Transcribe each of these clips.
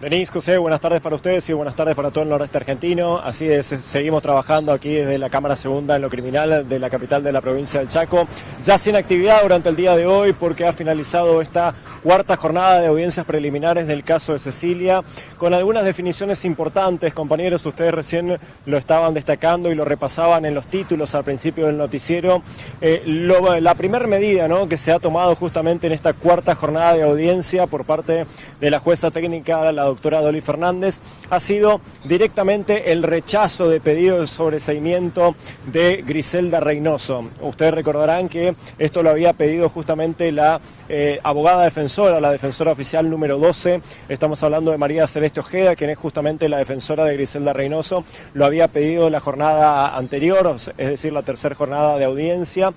Denise, José, buenas tardes para ustedes y buenas tardes para todo el noroeste argentino. Así es, seguimos trabajando aquí desde la Cámara Segunda en lo criminal de la capital de la provincia del Chaco. Ya sin actividad durante el día de hoy porque ha finalizado esta cuarta jornada de audiencias preliminares del caso de Cecilia, con algunas definiciones importantes. Compañeros, ustedes recién lo estaban destacando y lo repasaban en los títulos al principio del noticiero. La primera medida, ¿no?, que se ha tomado justamente en esta cuarta jornada de audiencia por parte de la jueza técnica, la doctora Dolly Fernández, ha sido directamente el rechazo de pedido de sobreseimiento de Griselda Reynoso. Ustedes recordarán que esto lo había pedido justamente la abogada defensora, la defensora oficial número 12, estamos hablando de María Celeste Ojeda, quien es justamente la defensora de Griselda Reynoso, lo había pedido en la jornada anterior, es decir, la tercera jornada de audiencia.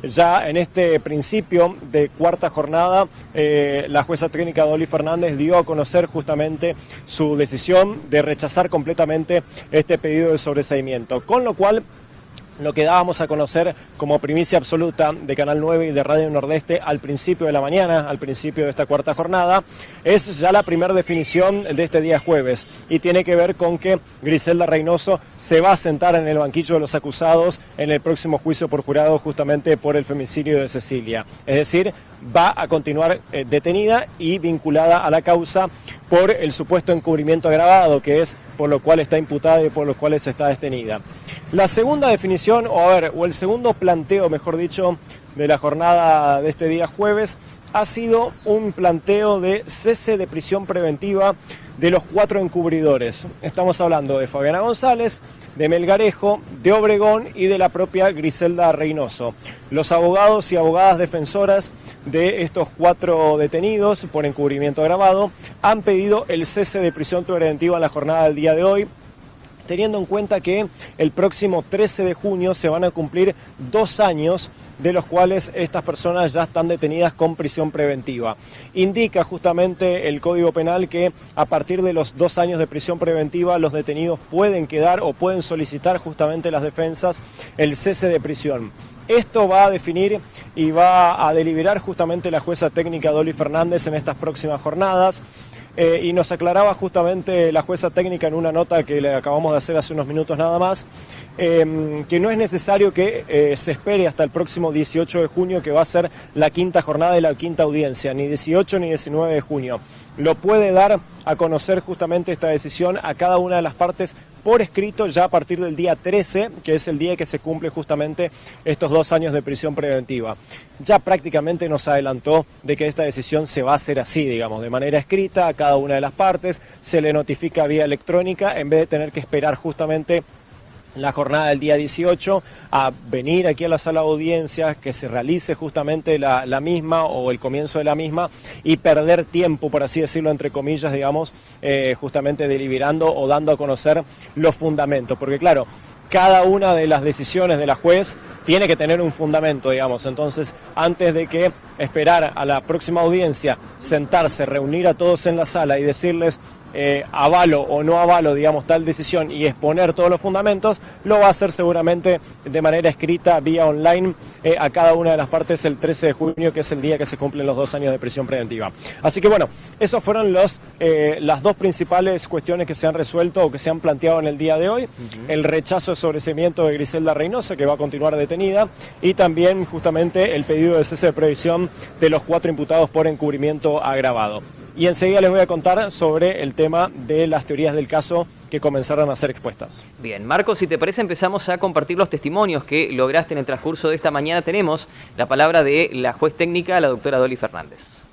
Ya en este principio de cuarta jornada, la jueza técnica Dolly Fernández dio a conocer justamente su decisión de rechazar completamente este pedido de sobreseimiento, con lo cual lo que dábamos a conocer como primicia absoluta de Canal 9 y de Radio Nordeste al principio de la mañana, al principio de esta cuarta jornada, es ya la primera definición de este día jueves y tiene que ver con que Griselda Reynoso se va a sentar en el banquillo de los acusados en el próximo juicio por jurado justamente por el femicidio de Cecilia. Es decir, va a continuar detenida y vinculada a la causa por el supuesto encubrimiento agravado, que es por lo cual está imputada y por lo cual está detenida. La segunda definición, o el segundo planteo, mejor dicho, de la jornada de este día jueves, ha sido un planteo de cese de prisión preventiva de los 4 encubridores. Estamos hablando de Fabiana González, de Melgarejo, de Obregón y de la propia Griselda Reynoso. Los abogados y abogadas defensoras de estos 4 detenidos por encubrimiento agravado han pedido el cese de prisión preventiva en la jornada del día de hoy, teniendo en cuenta que el próximo 13 de junio se van a cumplir 2 años de los cuales estas personas ya están detenidas con prisión preventiva. Indica justamente el Código Penal que a partir de los 2 años de prisión preventiva los detenidos pueden quedar o pueden solicitar justamente las defensas el cese de prisión. Esto va a definir y va a deliberar justamente la jueza técnica Dolly Fernández en estas próximas jornadas. Y nos aclaraba justamente la jueza técnica en una nota que le acabamos de hacer hace unos minutos nada más, que no es necesario que se espere hasta el próximo 18 de junio, que va a ser la quinta jornada de la quinta audiencia, ni 18 ni 19 de junio. Lo puede dar a conocer justamente esta decisión a cada una de las partes por escrito ya a partir del día 13, que es el día que se cumple justamente estos 2 años de prisión preventiva. Ya prácticamente nos adelantó de que esta decisión se va a hacer así, digamos, de manera escrita a cada una de las partes, se le notifica vía electrónica en vez de tener que esperar justamente la jornada del día 18 a venir aquí a la sala de audiencias, que se realice justamente la misma o el comienzo de la misma y perder tiempo, por así decirlo, entre comillas, digamos, justamente deliberando o dando a conocer los fundamentos. Porque claro, cada una de las decisiones de la juez tiene que tener un fundamento, digamos. Entonces, antes de que esperar a la próxima audiencia, sentarse, reunir a todos en la sala y decirles avalo o no avalo, digamos, tal decisión y exponer todos los fundamentos, lo va a hacer seguramente de manera escrita, vía online, a cada una de las partes el 13 de junio, que es el día que se cumplen los 2 años de prisión preventiva. Así que bueno, esos fueron las 2 principales cuestiones que se han resuelto o que se han planteado en el día de hoy. El rechazo de sobreseimiento de Griselda Reynoso, que va a continuar detenida, y también justamente el pedido de cese de previsión de los 4 imputados por encubrimiento agravado. Y enseguida les voy a contar sobre el tema de las teorías del caso que comenzaron a ser expuestas. Bien, Marcos, si te parece, empezamos a compartir los testimonios que lograste en el transcurso de esta mañana. Tenemos la palabra de la juez técnica, la doctora Dolly Fernández.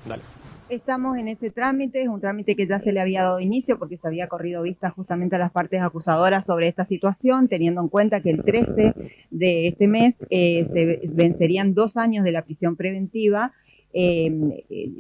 Dale. Estamos en ese trámite, es un trámite que ya se le había dado inicio porque se había corrido vista justamente a las partes acusadoras sobre esta situación, teniendo en cuenta que el 13 de este mes se vencerían 2 años de la prisión preventiva.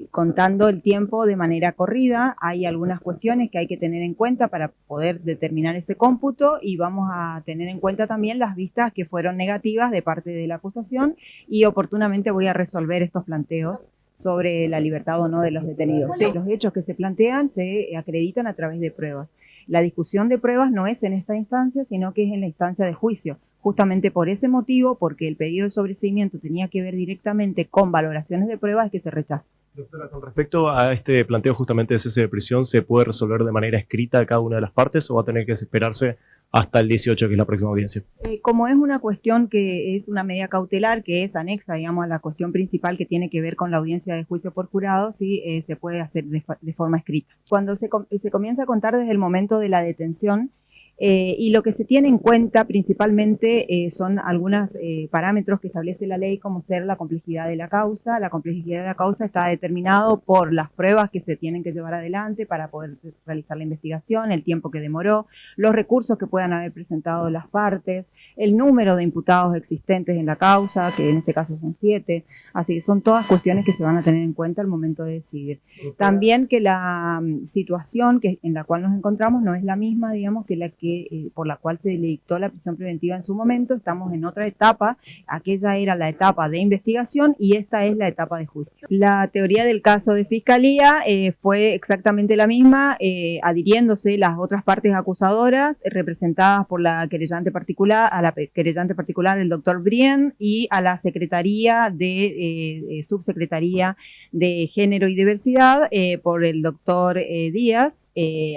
Contando el tiempo de manera corrida, hay algunas cuestiones que hay que tener en cuenta para poder determinar ese cómputo y vamos a tener en cuenta también las vistas que fueron negativas de parte de la acusación y oportunamente voy a resolver estos planteos sobre la libertad o no de los detenidos. Sí, los hechos que se plantean se acreditan a través de pruebas. La discusión de pruebas no es en esta instancia, sino que es en la instancia de juicio. Justamente por ese motivo, porque el pedido de sobreseimiento tenía que ver directamente con valoraciones de pruebas, es que se rechaza. Doctora, con respecto a este planteo justamente de cese de prisión, ¿se puede resolver de manera escrita cada una de las partes o va a tener que esperarse hasta el 18, que es la próxima audiencia? Como es una cuestión que es una medida cautelar, que es anexa, digamos, a la cuestión principal que tiene que ver con la audiencia de juicio por jurado, sí se puede hacer de forma escrita. Cuando se comienza a contar desde el momento de la detención, y lo que se tiene en cuenta principalmente son algunos parámetros que establece la ley, como ser la complejidad de la causa. La complejidad de la causa está determinado por las pruebas que se tienen que llevar adelante para poder realizar la investigación, el tiempo que demoró, los recursos que puedan haber presentado las partes, el número de imputados existentes en la causa, que en este caso son 7. Así que son todas cuestiones que se van a tener en cuenta al momento de decidir. También que la situación en la cual nos encontramos no es la misma, digamos, que la que por la cual se le dictó la prisión preventiva en su momento. Estamos en otra etapa, aquella era la etapa de investigación y esta es la etapa de juicio. La teoría del caso de fiscalía fue exactamente la misma, adhiriéndose las otras partes acusadoras representadas por la querellante particular, a la querellante particular el doctor Brien y a la Secretaría de Subsecretaría de Género y Diversidad por el doctor Díaz,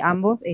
ambos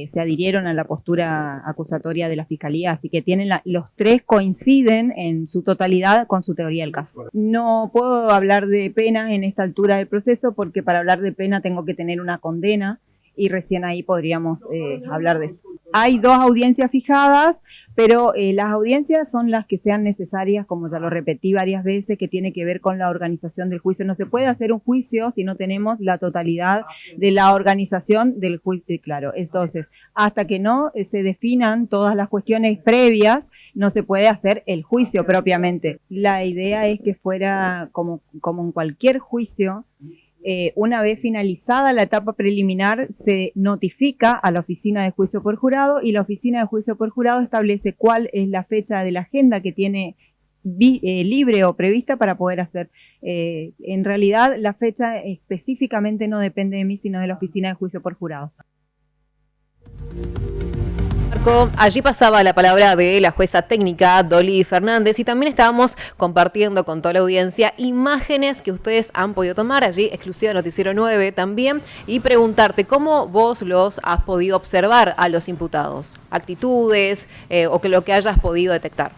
se adhirieron a la postura acusatoria de la Fiscalía, así que los tres coinciden en su totalidad con su teoría del caso. No puedo hablar de penas en esta altura del proceso porque para hablar de pena tengo que tener una condena y recién ahí podríamos hablar de eso. Hay 2 audiencias fijadas, pero las audiencias son las que sean necesarias, como ya lo repetí varias veces, que tiene que ver con la organización del juicio. No se puede hacer un juicio si no tenemos la totalidad de la organización del juicio, claro. Entonces, hasta que no se definan todas las cuestiones previas, no se puede hacer el juicio propiamente. La idea es que fuera como en cualquier juicio. Una vez finalizada la etapa preliminar, se notifica a la oficina de juicio por jurado y la oficina de juicio por jurado establece cuál es la fecha de la agenda que tiene libre o prevista para poder hacer. En realidad, la fecha específicamente no depende de mí, sino de la oficina de juicio por jurados. Allí pasaba la palabra de la jueza técnica Dolly Fernández y también estábamos compartiendo con toda la audiencia imágenes que ustedes han podido tomar allí, exclusiva de Noticiero 9 también, y preguntarte cómo vos los has podido observar a los imputados, actitudes o que lo que hayas podido detectar.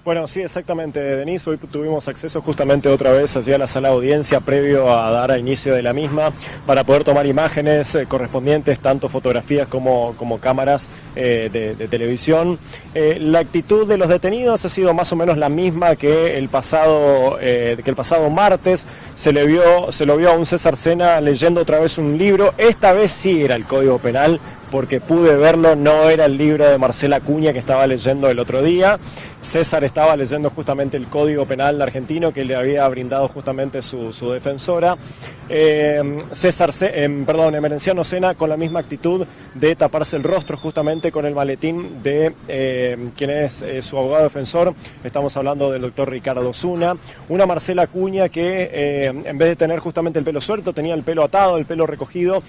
Bueno, sí, exactamente, Denise. Hoy tuvimos acceso justamente otra vez allí a la sala de audiencia previo a dar a inicio de la misma para poder tomar imágenes correspondientes, tanto fotografías como cámaras de televisión. La actitud de los detenidos ha sido más o menos la misma que el pasado martes. Se lo vio a un César Sena leyendo otra vez un libro. Esta vez sí era el Código Penal, porque pude verlo, no era el libro de Marcela Acuña que estaba leyendo el otro día. César estaba leyendo justamente el Código Penal argentino que le había brindado justamente su defensora. Emerenciano Sena con la misma actitud de taparse el rostro justamente con el maletín de quien es su abogado defensor. Estamos hablando del doctor Ricardo Osuna. Una Marcela Acuña que en vez de tener justamente el pelo suelto, tenía el pelo atado, el pelo recogido,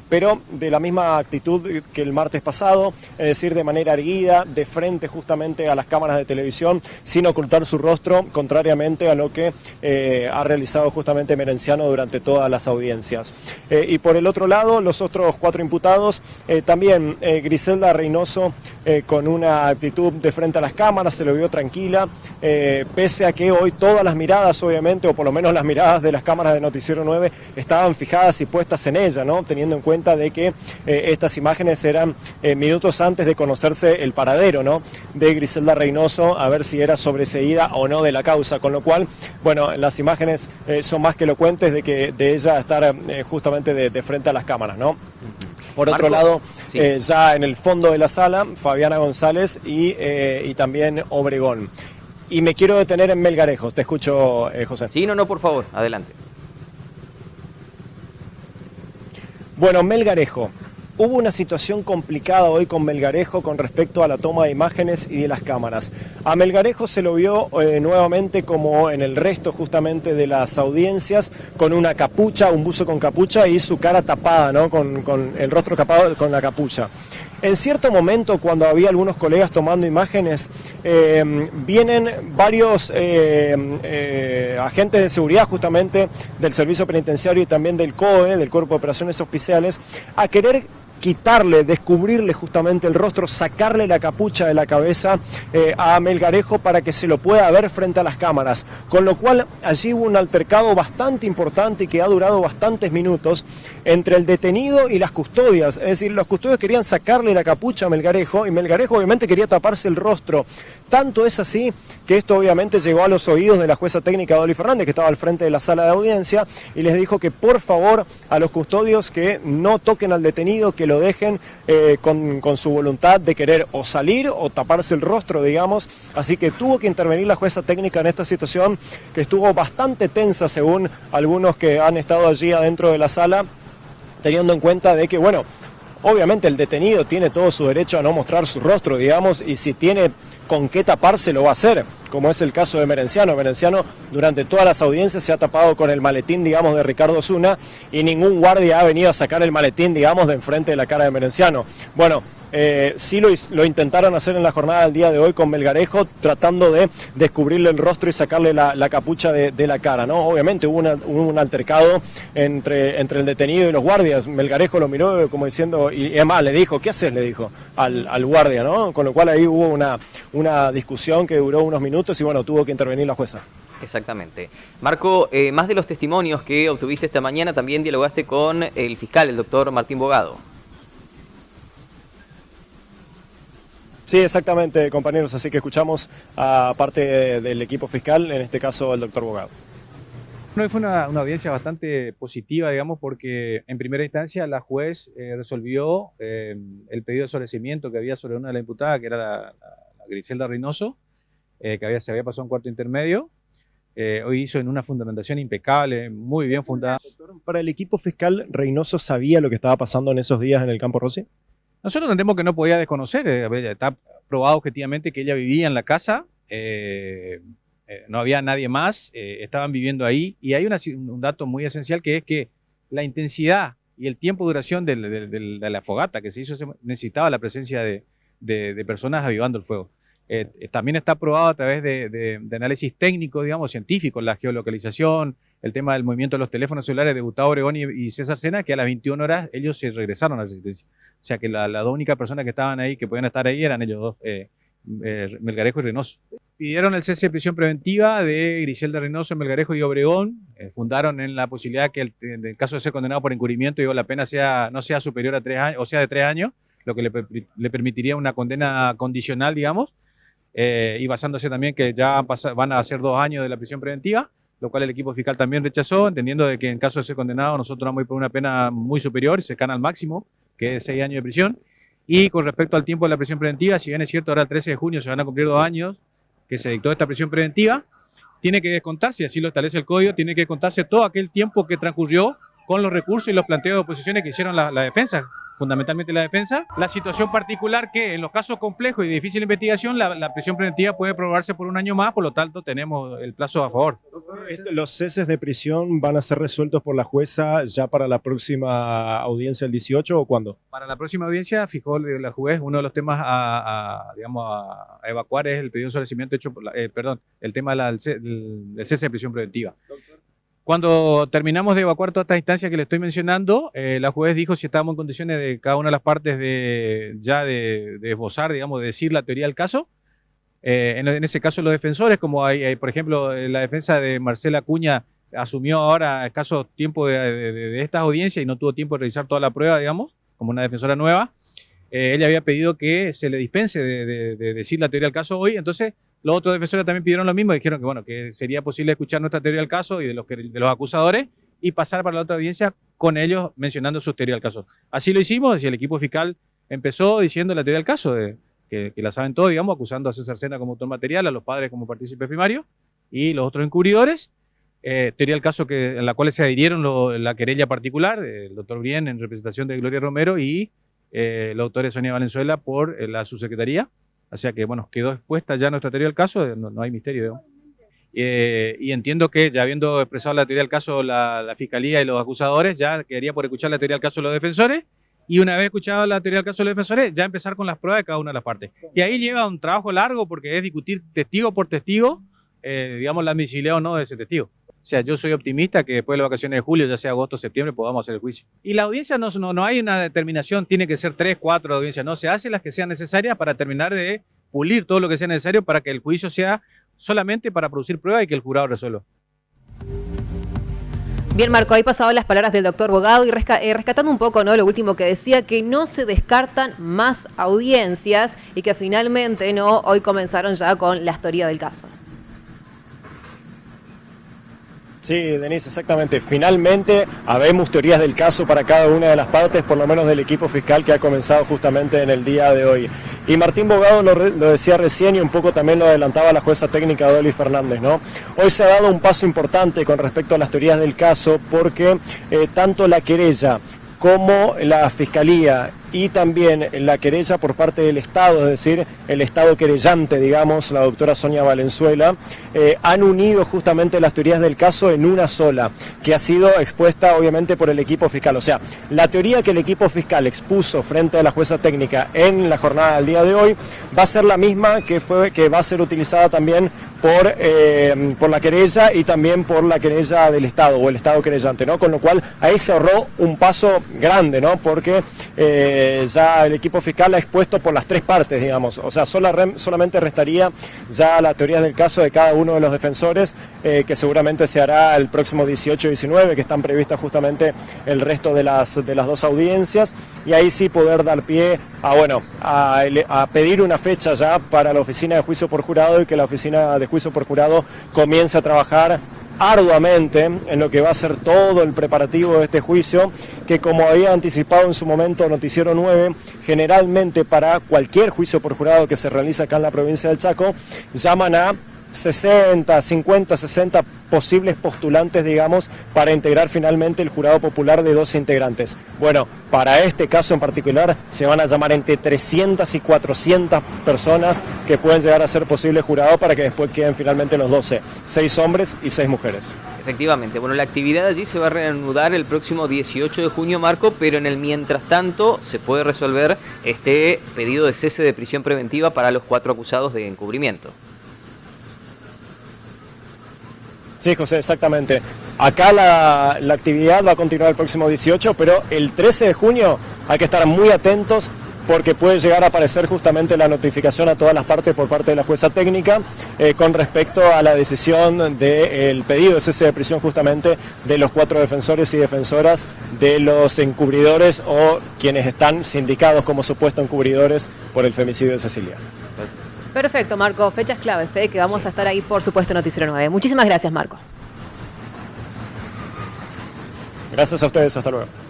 pero de la misma actitud que el martes pasado, es decir, de manera erguida, de frente justamente a las cámaras de televisión, sin ocultar su rostro, contrariamente a lo que ha realizado justamente Emerenciano durante todas las audiencias. Y por el otro lado, los otros 4 imputados, también Griselda Reynoso con una actitud de frente a las cámaras, se lo vio tranquila, pese a que hoy todas las miradas, obviamente, o por lo menos las miradas de las cámaras de Noticiero 9 estaban fijadas y puestas en ella, ¿no? Teniendo en cuenta de que estas imágenes eran minutos antes de conocerse el paradero, ¿no?, de Griselda Reynoso, a ver si era sobreseída o no de la causa, con lo cual, bueno, las imágenes son más que elocuentes de ella estar justamente de frente a las cámaras, ¿no? Por otro lado, sí, ya en el fondo de la sala, Fabiana González y también Obregón. Y me quiero detener en Melgarejos. Te escucho, José. Sí, no, por favor, adelante. Bueno, Melgarejo. Hubo una situación complicada hoy con Melgarejo con respecto a la toma de imágenes y de las cámaras. A Melgarejo se lo vio nuevamente, como en el resto justamente de las audiencias, con una capucha, un buzo con capucha y su cara tapada, ¿no?, con el rostro tapado con la capucha. En cierto momento, cuando había algunos colegas tomando imágenes, vienen varios agentes de seguridad justamente del Servicio Penitenciario y también del COE, del Cuerpo de Operaciones Especiales, a querer quitarle, descubrirle justamente el rostro, sacarle la capucha de la cabeza a Melgarejo para que se lo pueda ver frente a las cámaras. Con lo cual allí hubo un altercado bastante importante y que ha durado bastantes minutos entre el detenido y las custodias. Es decir, los custodios querían sacarle la capucha a Melgarejo y Melgarejo obviamente quería taparse el rostro. Tanto es así que esto obviamente llegó a los oídos de la jueza técnica Dolly Fernández, que estaba al frente de la sala de audiencia, y les dijo que por favor a los custodios que no toquen al detenido, que lo dejen con su voluntad de querer o salir o taparse el rostro, digamos. Así que tuvo que intervenir la jueza técnica en esta situación que estuvo bastante tensa según algunos que han estado allí adentro de la sala, teniendo en cuenta de que, bueno, obviamente el detenido tiene todo su derecho a no mostrar su rostro, digamos, y si tiene con qué taparse lo va a hacer, como es el caso de Merenciano. Merenciano durante todas las audiencias se ha tapado con el maletín, digamos, de Ricardo Osuna, y ningún guardia ha venido a sacar el maletín, digamos, de enfrente de la cara de Merenciano. Bueno, sí lo intentaron hacer en la jornada del día de hoy con Melgarejo, tratando de descubrirle el rostro y sacarle la capucha de la cara, ¿no? Obviamente hubo un altercado entre el detenido y los guardias. Melgarejo lo miró como diciendo, y además le dijo, ¿qué haces? Le dijo al guardia, ¿no? Con lo cual ahí hubo una discusión que duró unos minutos y bueno, tuvo que intervenir la jueza. Exactamente. Marco, más de los testimonios que obtuviste esta mañana, también dialogaste con el fiscal, el doctor Martín Bogado. Sí, exactamente, compañeros, así que escuchamos a parte del equipo fiscal, en este caso el doctor Bogado. No, fue una audiencia bastante positiva, digamos, porque en primera instancia la juez resolvió el pedido de sobreseimiento que había sobre una de las imputadas, que era la Griselda Reynoso, que se había pasado un cuarto intermedio. Hoy hizo en una fundamentación impecable, muy bien fundada. Para el equipo fiscal, ¿Reynoso sabía lo que estaba pasando en esos días en el Campo Rossi? Nosotros entendemos que no podía desconocer, está probado objetivamente que ella vivía en la casa, no había nadie más, estaban viviendo ahí, y hay un dato muy esencial, que es que la intensidad y el tiempo de duración de la fogata que se hizo necesitaba la presencia de personas avivando el fuego. También está probado a través de análisis técnico, digamos, científico, la geolocalización, el tema del movimiento de los teléfonos celulares de Gustavo Obregón y César Sena, que a las 21 horas ellos se regresaron a la resistencia. O sea que las dos únicas personas que estaban ahí, que podían estar ahí, eran ellos dos, Melgarejo y Reynoso. Pidieron el cese de prisión preventiva de Griselda Reynoso, Melgarejo y Obregón. Fundaron en la posibilidad que en el caso de ser condenado por encubrimiento, la pena no sea superior a 3 años, o sea, de 3 años, lo que le permitiría una condena condicional, digamos. Y basándose también que ya van a ser 2 años de la prisión preventiva, lo cual el equipo fiscal también rechazó, entendiendo de que en caso de ser condenado nosotros vamos a ir por una pena muy superior, cercana al máximo, que es 6 años de prisión. Y con respecto al tiempo de la prisión preventiva, si bien es cierto, ahora el 13 de junio se van a cumplir 2 años que se dictó esta prisión preventiva, tiene que descontarse, así lo establece el código, tiene que descontarse todo aquel tiempo que transcurrió con los recursos y los planteos de oposiciones que hicieron la defensa, fundamentalmente la defensa. La situación particular que en los casos complejos y de difícil investigación la prisión preventiva puede prorrogarse por 1 año más, por lo tanto tenemos el plazo a favor. ¿Los ceses de prisión van a ser resueltos por la jueza ya para la próxima audiencia el 18 o cuándo? Para la próxima audiencia fijó la juez uno de los temas a evacuar es el pedido de sobreseimiento hecho por el tema del cese de prisión preventiva. Cuando terminamos de evacuar todas estas instancias que le estoy mencionando, la juez dijo si estábamos en condiciones de cada una de las partes de esbozar, digamos, de decir la teoría del caso. En ese caso los defensores, como hay, por ejemplo, la defensa de Marcela Acuña asumió ahora escaso tiempo de estas audiencias y no tuvo tiempo de revisar toda la prueba, digamos, como una defensora nueva. Ella había pedido que se le dispense de decir la teoría del caso hoy, entonces los otros defensores también pidieron lo mismo, dijeron que bueno, que sería posible escuchar nuestra teoría del caso y de los acusadores y pasar para la otra audiencia con ellos mencionando su teoría del caso. Así lo hicimos y el equipo fiscal empezó diciendo la teoría del caso, que la saben todos, digamos, acusando a César Sena como autor material, a los padres como partícipes primarios y los otros encubridores. Teoría del caso en la cual se adhirieron la querella particular, el doctor Brien en representación de Gloria Romero y la autora Sonia Valenzuela por la subsecretaría. O sea que, bueno, quedó expuesta ya nuestra teoría del caso, no hay misterio. Y entiendo que ya habiendo expresado la teoría del caso la Fiscalía y los acusadores, ya quedaría por escuchar la teoría del caso de los defensores y una vez escuchado la teoría del caso de los defensores, ya empezar con las pruebas de cada una de las partes. Y ahí lleva un trabajo largo porque es discutir testigo por testigo, digamos, la admisibilidad o no de ese testigo. O sea, yo soy optimista que después de las vacaciones de julio, ya sea agosto o septiembre, podamos hacer el juicio. Y la audiencia no hay una determinación, tiene que ser 3, 4 audiencias, no, se hacen las que sean necesarias para terminar de pulir todo lo que sea necesario para que el juicio sea solamente para producir pruebas y que el jurado resuelva. Bien, Marco, ahí pasaban las palabras del doctor Bogado y rescatando un poco, ¿no?, lo último que decía, que no se descartan más audiencias y que finalmente, ¿no?, hoy comenzaron ya con la historia del caso. Sí, Denise, exactamente. Finalmente habemos teorías del caso para cada una de las partes, por lo menos del equipo fiscal que ha comenzado justamente en el día de hoy. Y Martín Bogado lo decía recién y un poco también lo adelantaba la jueza técnica Dolly Fernández, ¿no? Hoy se ha dado un paso importante con respecto a las teorías del caso porque tanto la querella como la Fiscalía y también la querella por parte del Estado, es decir, el Estado querellante, digamos, la doctora Sonia Valenzuela, han unido justamente las teorías del caso en una sola, que ha sido expuesta obviamente por el equipo fiscal. O sea, la teoría que el equipo fiscal expuso frente a la jueza técnica en la jornada del día de hoy va a ser la misma que va a ser utilizada también por la querella y también por la querella del Estado o el Estado querellante, ¿no? Con lo cual ahí se ahorró un paso grande, ¿no? Porque ya el equipo fiscal ha expuesto por las 3 partes, digamos. O sea, solamente restaría ya la teoría del caso de cada uno de los defensores, que seguramente se hará el próximo 18 y 19, que están previstas justamente el resto de las 2 audiencias, y ahí sí poder dar pie a pedir una fecha ya para la oficina de juicio por jurado y que la oficina de juicio por jurado comience a trabajar arduamente en lo que va a ser todo el preparativo de este juicio, que como había anticipado en su momento Noticiero 9, generalmente para cualquier juicio por jurado que se realiza acá en la provincia del Chaco, llaman a 60, 50, 60 posibles postulantes, digamos, para integrar finalmente el jurado popular de 2 integrantes. Bueno, para este caso en particular se van a llamar entre 300 y 400 personas que pueden llegar a ser posible jurado para que después queden finalmente los 12, 6 hombres y 6 mujeres. Efectivamente, bueno, la actividad allí se va a reanudar el próximo 18 de junio, Marco, pero en el mientras tanto se puede resolver este pedido de cese de prisión preventiva para los 4 acusados de encubrimiento. Sí, José, exactamente. Acá la actividad va a continuar el próximo 18, pero el 13 de junio hay que estar muy atentos porque puede llegar a aparecer justamente la notificación a todas las partes por parte de la jueza técnica con respecto a la decisión del pedido de cese de prisión justamente de los 4 defensores y defensoras de los encubridores o quienes están sindicados como supuestos encubridores por el femicidio de Cecilia. Perfecto, Marco. Fechas claves, que vamos a estar ahí, por supuesto, Noticiero 9. Muchísimas gracias, Marco. Gracias a ustedes. Hasta luego.